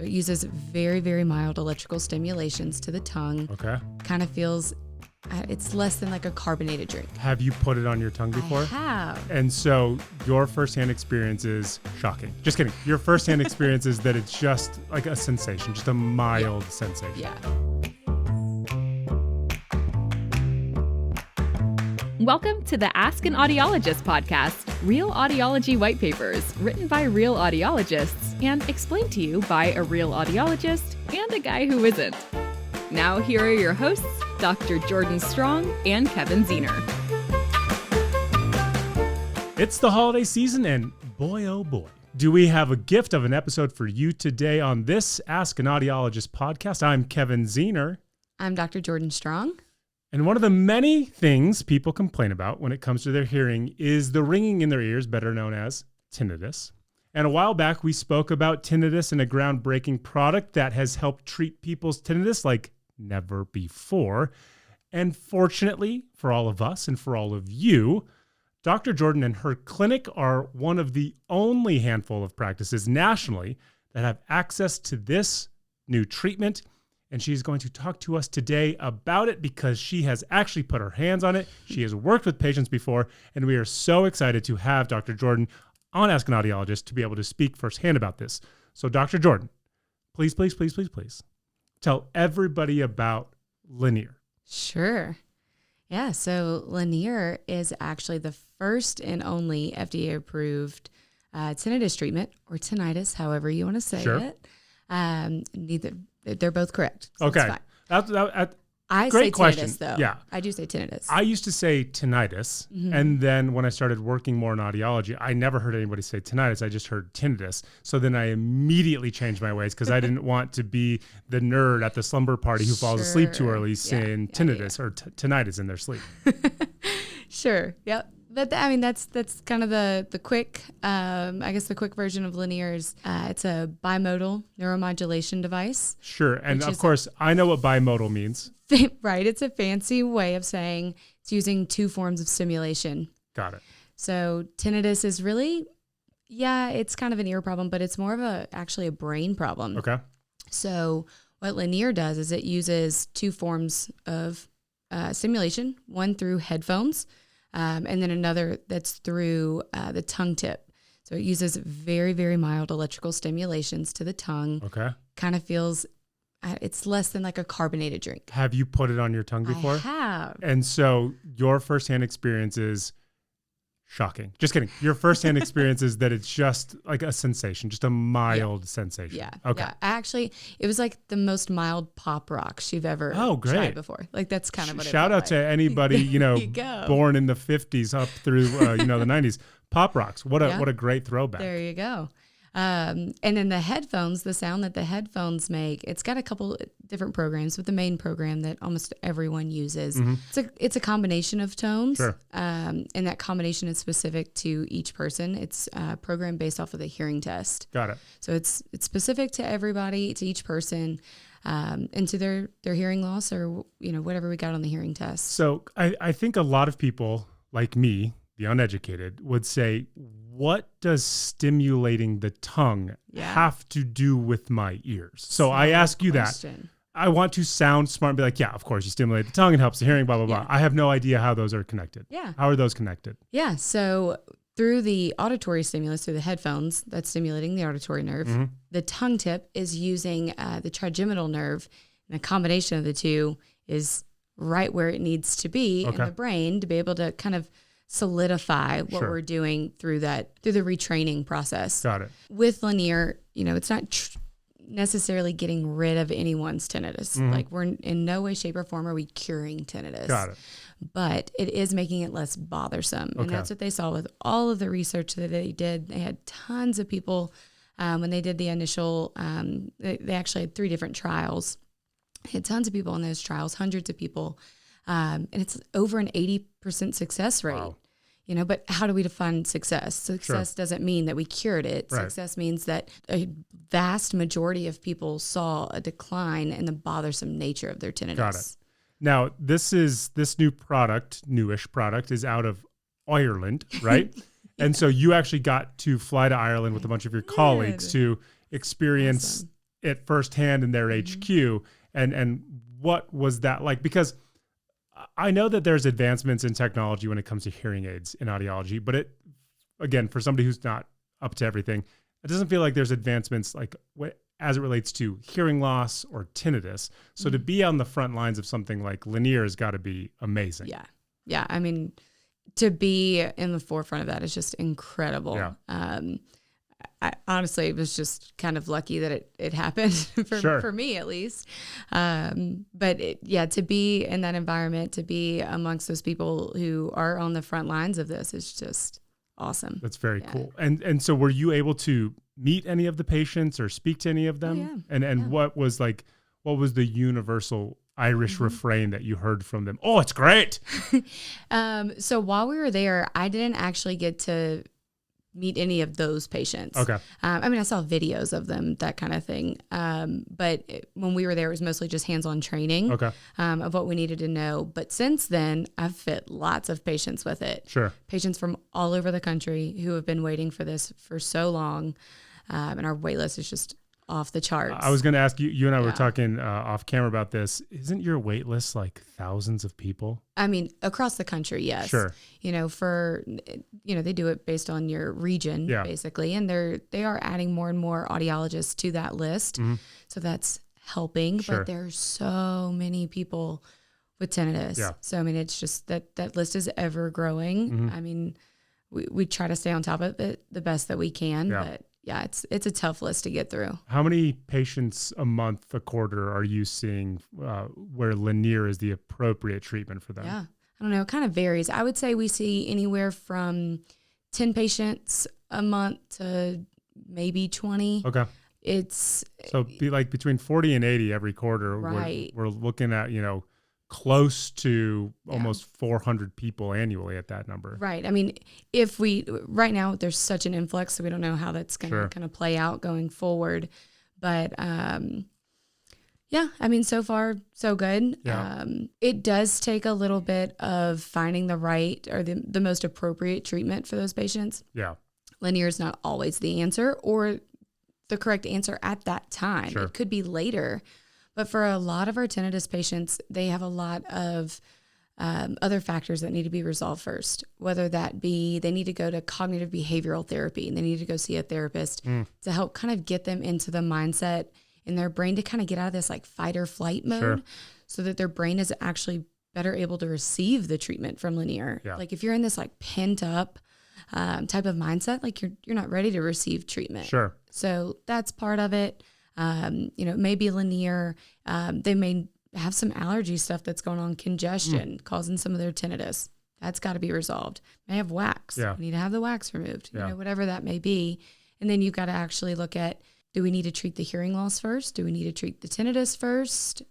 It uses very, very mild electrical stimulations to the tongue. Okay. Kind of feels, it's less than like a carbonated drink. Have you put it on your tongue before? I have. And so your firsthand experience is shocking. Just kidding. Your firsthand experience is that it's just like a sensation, just a mild sensation. Yeah. Welcome to the Ask an Audiologist podcast, real audiology white papers written by real audiologists and explained to you by a real audiologist and a guy who isn't. Now here are your hosts, Dr. Jordan Strong and Kevin Ziener. It's the holiday season, and boy, oh boy, do we have a gift of an episode for you today on this Ask an Audiologist podcast. I'm Kevin Ziener. I'm Dr. Jordan Strong. And one of the many things people complain about when it comes to their hearing is the ringing in their ears, better known as tinnitus. And a while back, we spoke about tinnitus and a groundbreaking product that has helped treat people's tinnitus like never before. And fortunately for all of us and for all of you, Dr. Jordan and her clinic are one of the only handful of practices nationally that have access to this new treatment. And she's going to talk to us today about it because she has actually put her hands on it. She has worked with patients before, and we are so excited to have Dr. Jordan on Ask an Audiologist to be able to speak firsthand about this. So Dr. Jordan, please tell everybody about Lenire. Sure. Yeah, so Lenire is actually the first and only FDA-approved tinnitus treatment, or tinnitus, however you want to say it. They're both correct. So okay. I great say question. Tinnitus, though. Yeah. I do say tinnitus. I used to say tinnitus. Mm-hmm. And then when I started working more in audiology, I never heard anybody say tinnitus. I just heard tinnitus. So then I immediately changed my ways because I didn't want to be the nerd at the slumber party who falls asleep too early saying tinnitus or tinnitus in their sleep. Sure. Yep. But that's kind of the quick, I guess the quick version of Lenire is it's a bimodal neuromodulation device. Sure. And of course, I know what bimodal means. Right. It's a fancy way of saying it's using two forms of stimulation. Got it. So tinnitus is really, it's kind of an ear problem, but it's more of actually a brain problem. Okay. So what Lenire does is it uses two forms of stimulation, one through headphones, and then another that's through the tongue tip. So it uses very, very mild electrical stimulations to the tongue. Okay. Kind of feels, it's less than like a carbonated drink. Have you put it on your tongue before? I have. And so your firsthand experience is shocking. Just kidding. Your firsthand experience is that it's just like a sensation, just a mild sensation. Yeah. Okay. Yeah. Actually, it was like the most mild pop rocks you've ever tried before. Like that's kind of what Shout out to anybody, born in the 50s up through, the 90s. Pop rocks. What a great throwback. There you go. And then the headphones, the sound that the headphones make, it's got a couple different programs, but the main program that almost everyone uses, it's a combination of tones. Sure. And that combination is specific to each person. It's a program based off of the hearing test. Got it. So it's specific to everybody, to each person, and to their hearing loss or, whatever we got on the hearing test. So I think a lot of people like me, the uneducated, would say, what does stimulating the tongue have to do with my ears? So I ask you that. I want to sound smart and be like, yeah, of course, you stimulate the tongue, it helps the hearing, blah, blah, blah. I have no idea how those are connected. Yeah. How are those connected? Yeah. So through the auditory stimulus, through the headphones, that's stimulating the auditory nerve. Mm-hmm. The tongue tip is using the trigeminal nerve, and a combination of the two is right where it needs to be in the brain to be able to kind of solidify what we're doing through the retraining process. Got it. With Lenire, it's not necessarily getting rid of anyone's tinnitus. Mm-hmm. Like we're in no way, shape, or form are we curing tinnitus. Got it. But it is making it less bothersome. And that's what they saw with all of the research that they did. They had tons of people when they did the initial, they actually had 3 different trials. They had tons of people in those trials, hundreds of people. And it's over an 80% success rate. Wow. But how do we define success? Success doesn't mean that we cured it. Right. Success means that a vast majority of people saw a decline in the bothersome nature of their tinnitus. Got it. Now, this new product, newish product, is out of Ireland, right? And so you actually got to fly to Ireland with a bunch of your colleagues to experience it firsthand in their HQ, and what was that like? Because I know that there's advancements in technology when it comes to hearing aids in audiology, but again, for somebody who's not up to everything, it doesn't feel like there's advancements like as it relates to hearing loss or tinnitus. So to be on the front lines of something like Lenire has got to be amazing. Yeah. Yeah. I mean, to be in the forefront of that is just incredible. Yeah. I honestly was just kind of lucky that it happened for me at least. But to be in that environment, to be amongst those people who are on the front lines of this is just awesome. That's very cool. And so were you able to meet any of the patients or speak to any of them? Oh, yeah. And what was the universal Irish refrain that you heard from them? Oh, it's great. So while we were there, I didn't actually get to meet any of those patients. Okay. I mean, I saw videos of them, that kind of thing. But when we were there, it was mostly just hands-on training of what we needed to know. But since then, I've fit lots of patients with it. Sure. Patients from all over the country who have been waiting for this for so long. And our wait list is just off the charts. I was going to ask you, you and I were talking off camera about this. Isn't your wait list like thousands of people? I mean, across the country, yes. Sure. They do it based on your region, basically. And they are adding more and more audiologists to that list. Mm-hmm. So that's helping. Sure. But there's so many people with tinnitus. Yeah. So, I mean, it's just that list is ever growing. Mm-hmm. I mean, we try to stay on top of it the best that we can, but yeah, it's a tough list to get through. How many patients a month, a quarter are you seeing where Lenire is the appropriate treatment for them? Yeah, I don't know. It kind of varies. I would say we see anywhere from 10 patients a month to maybe 20. Okay. So be like between 40 and 80 every quarter. Right. We're looking at, close to almost 400 people annually at that number. Right. I mean, right now there's such an influx, so we don't know how that's going to kind of play out going forward. But I mean, so far so good. Yeah. It does take a little bit of finding the right or the most appropriate treatment for those patients. Yeah. Lenire is not always the answer or the correct answer at that time. Sure. It could be later. But for a lot of our tinnitus patients, they have a lot of other factors that need to be resolved first, whether that be they need to go to cognitive behavioral therapy and they need to go see a therapist to help kind of get them into the mindset in their brain to kind of get out of this like fight or flight mode so that their brain is actually better able to receive the treatment from Lenire. Yeah. Like if you're in this like pent up type of mindset, like you're not ready to receive treatment. Sure. So that's part of it. Maybe Lenire, they may have some allergy stuff that's going on, congestion, causing some of their tinnitus. That's got to be resolved. May have wax. Yeah. We need to have the wax removed, whatever that may be. And then you've got to actually look at, do we need to treat the hearing loss first? Do we need to treat the tinnitus first?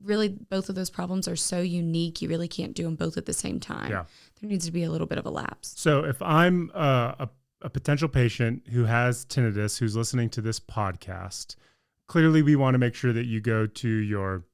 Really, both of those problems are so unique. You really can't do them both at the same time. Yeah. There needs to be a little bit of a lapse. So if I'm a potential patient who has tinnitus, who's listening to this podcast, clearly we want to make sure that you go to your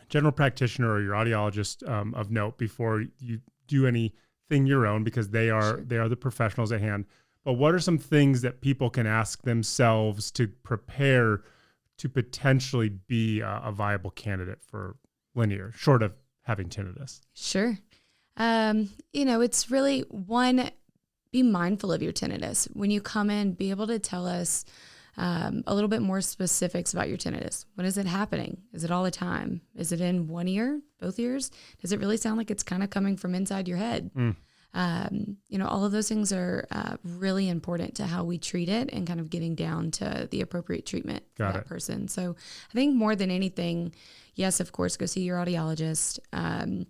general practitioner or your audiologist of note before you do anything your own, because they are the professionals at hand. But what are some things that people can ask themselves to prepare to potentially be a viable candidate for Lenire, short of having tinnitus? Sure. It's really one, be mindful of your tinnitus. When you come in, be able to tell us a little bit more specifics about your tinnitus. When is it happening? Is it all the time? Is it in one ear, both ears? Does it really sound like it's kind of coming from inside your head? All of those things are really important to how we treat it and kind of getting down to the appropriate treatment for that person. So I think more than anything, yes, of course, go see your audiologist, and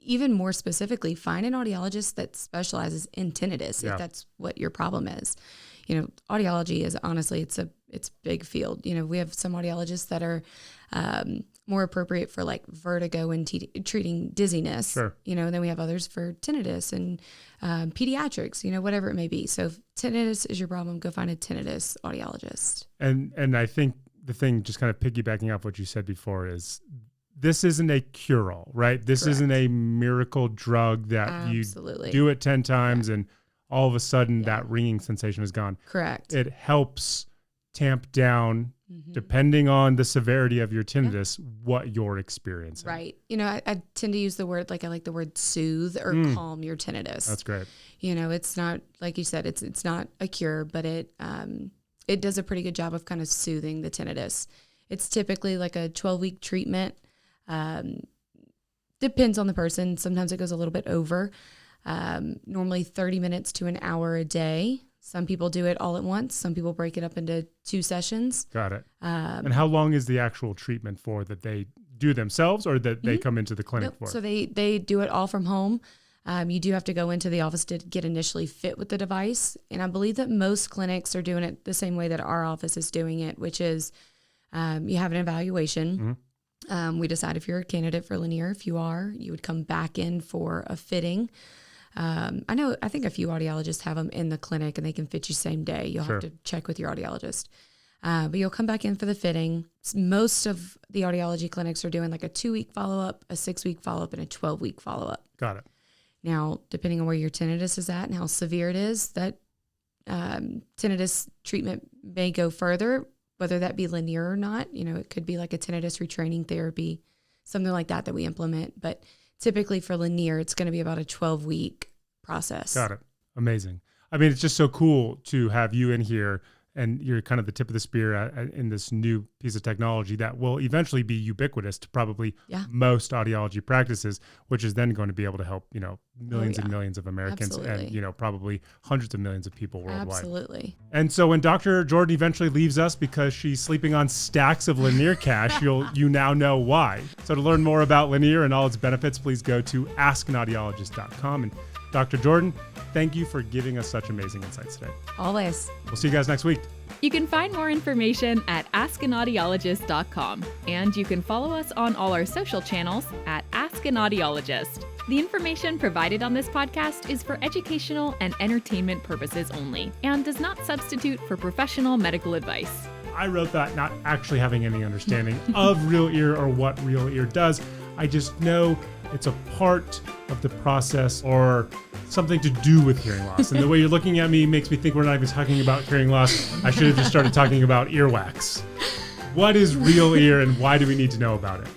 even more specifically, find an audiologist that specializes in tinnitus if that's what your problem is. Audiology is honestly, it's a big field. We have some audiologists that are more appropriate for like vertigo and treating dizziness. Sure. And then we have others for tinnitus and pediatrics, whatever it may be. So if tinnitus is your problem, go find a tinnitus audiologist. And I think the thing, just kind of piggybacking off what you said before, is this isn't a cure-all, right? This Correct. Isn't a miracle drug that you do it 10 times and all of a sudden that ringing sensation is gone. Correct. It helps tamp down, depending on the severity of your tinnitus, what you're experiencing. Right. I tend to use the word, I like the word soothe or calm your tinnitus. That's great. It's not, like you said, it's not a cure, but it does a pretty good job of kind of soothing the tinnitus. It's typically like a 12-week treatment. Depends on the person. Sometimes it goes a little bit over. Normally 30 minutes to an hour a day. Some people do it all at once. Some people break it up into 2 sessions. Got it. And how long is the actual treatment for that they do themselves or that they come into the clinic for? So they do it all from home. You do have to go into the office to get initially fit with the device. And I believe that most clinics are doing it the same way that our office is doing it, which is you have an evaluation. We decide if you're a candidate for Lenire. If you are, you would come back in for a fitting. I think a few audiologists have them in the clinic and they can fit you same day. You'll have to check with your audiologist. But you'll come back in for the fitting. Most of the audiology clinics are doing like a 2-week follow-up, a 6-week follow-up, and a 12-week follow-up. Got it. Now, depending on where your tinnitus is at and how severe it is, that tinnitus treatment may go further, whether that be Lenire or not. It could be like a tinnitus retraining therapy, something like that we implement. But typically for Lenire, it's going to be about a 12-week process. Got it. Amazing. I mean, it's just so cool to have you in here, and you're kind of the tip of the spear in this new piece of technology that will eventually be ubiquitous to probably most audiology practices, which is then going to be able to help, millions and millions of Americans and, probably hundreds of millions of people worldwide. Absolutely. And so when Dr. Jordan eventually leaves us because she's sleeping on stacks of Lenire cash, you now know why. So to learn more about Lenire and all its benefits, please go to askanaudiologist.com. And Dr. Jordan, thank you for giving us such amazing insights today. Always. We'll see you guys next week. You can find more information at askanaudiologist.com, and you can follow us on all our social channels at Ask an Audiologist. The information provided on this podcast is for educational and entertainment purposes only and does not substitute for professional medical advice. I wrote that not actually having any understanding of Real Ear or what Real Ear does. I just know it's a part of the process or something to do with hearing loss. And the way you're looking at me makes me think we're not even talking about hearing loss. I should have just started talking about earwax. What is Real Ear and why do we need to know about it?